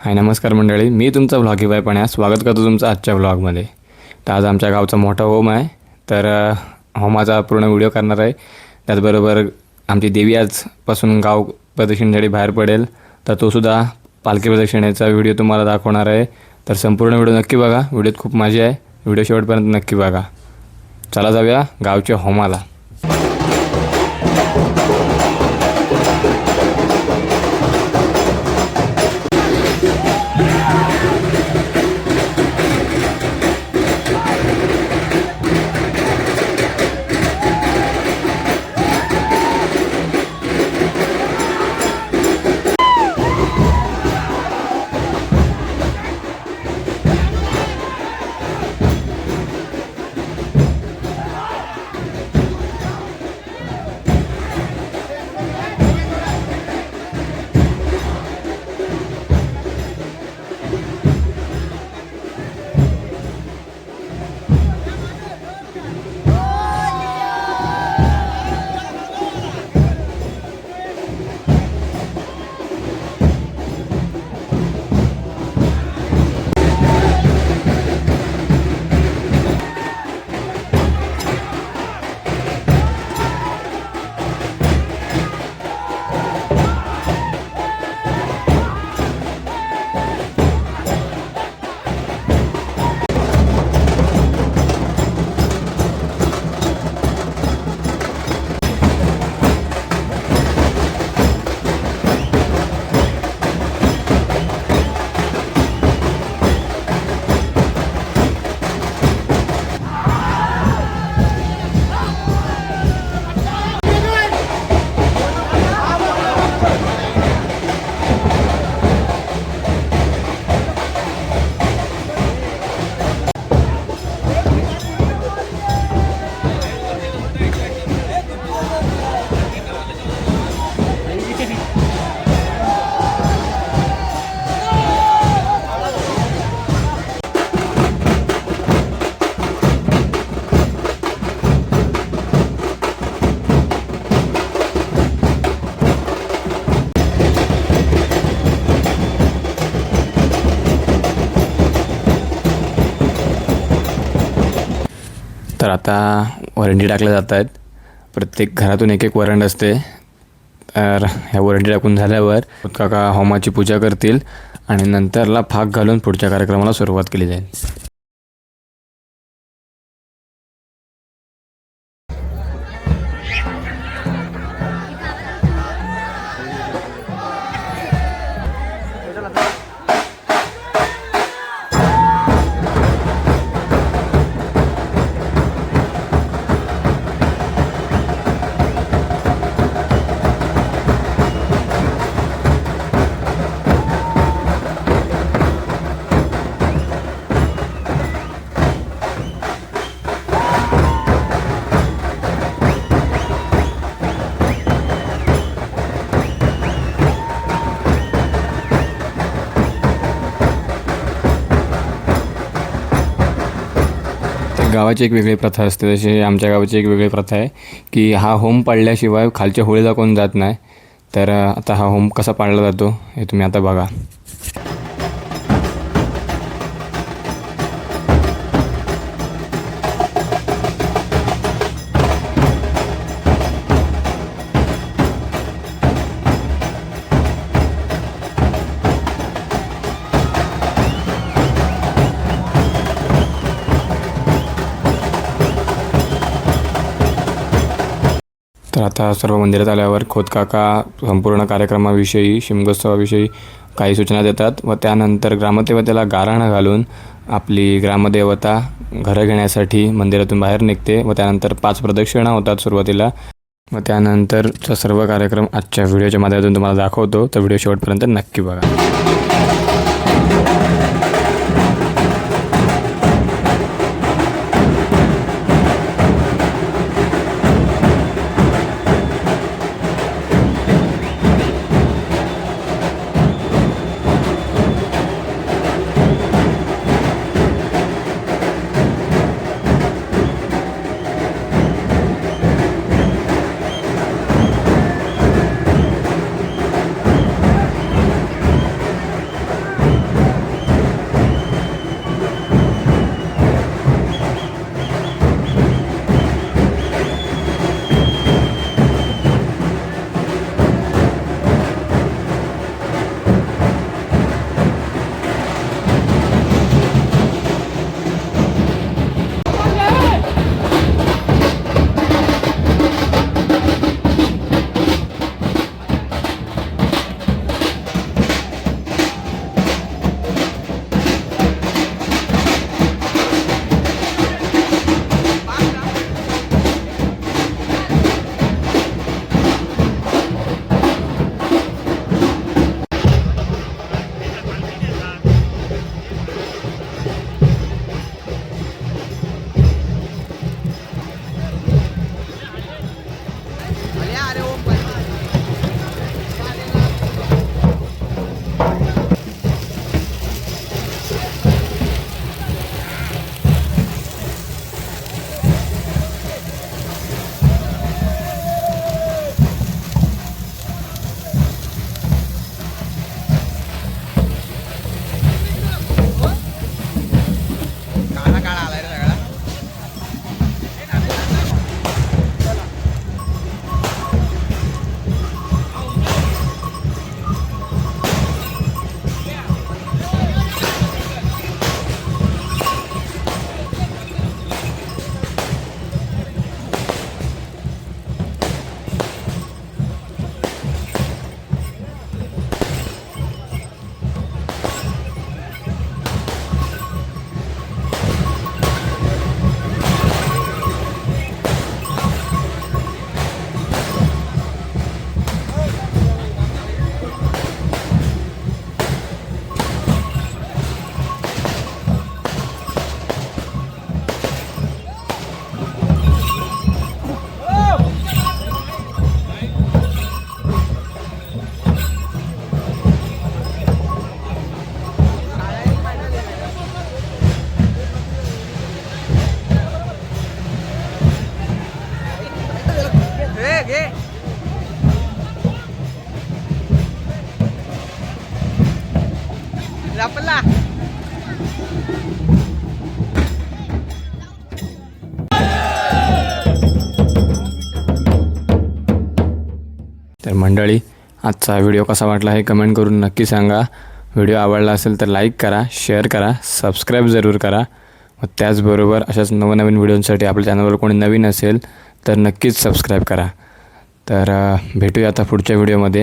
हाय नमस्कार मंडळी, मी तुमचा व्लॉगी बाय पण्या स्वागत करतो तुमचं आजच्या व्लॉगमध्ये. तर आज आमच्या गावचा मोठा होम आहे, तर होमाचा पूर्ण व्हिडिओ करणार आहे. त्याचबरोबर आमची देवी आजपासून गाव प्रदक्षिणेसाठी बाहेर पडेल, तर तोसुद्धा पालखी प्रदक्षिणेचा व्हिडिओ तुम्हाला दाखवणार आहे. तर संपूर्ण व्हिडिओ नक्की बघा, व्हिडिओत खूप मजा आहे. व्हिडिओ शेवटपर्यंत नक्की बघा. चला जाऊया गावच्या होमाला. तर आता वरंडी टाकल्या जात आहेत. प्रत्येक घरातून एक एक वरंड असते. तर ह्या वरंडी टाकून झाल्यावर काका होमाची पूजा करतील आणि नंतरला फाक घालून पुढच्या कार्यक्रमाला सुरुवात केली जाईल. गावाची एक वेगळी प्रथा असते, जशी आमच्या गावाची एक वेगळी प्रथा आहे की हा होम पाळल्याशिवाय खालच्या होळीला कोण जात नाही. तर आता हा होम कसा पाळला जातो हे तुम्ही आता बघा. तर आता सर्व मंदिरात आल्यावर खोतकाका संपूर्ण कार्यक्रमाविषयी शिमगोत्सवाविषयी काही सूचना देतात व त्यानंतर ग्रामदेवतेला गाराणं घालून आपली ग्रामदेवता घरं घेण्यासाठी मंदिरातून बाहेर निघते व त्यानंतर 5 प्रदक्षिणा होतात सुरुवातीला व त्यानंतरचा सर्व कार्यक्रम आजच्या व्हिडिओच्या माध्यमातून तुम्हाला दाखवतो. तर व्हिडिओ शेवटपर्यंत नक्की बघा. घे. लपला. तर मंडळी, आजचा व्हिडिओ कसा वाटला हे कमेंट करून नक्की सांगा. व्हिडिओ आवडला असेल तर लाईक करा, शेअर करा, सबस्क्राईब जरूर करा. व त्याचबरोबर अशाच नवनवीन व्हिडिओंसाठी आपल्या चॅनलवर कोणी नवीन असेल तर नक्कीच सबस्क्राईब करा. तर भेटूया आता पुढच्या व्हिडिओमध्ये.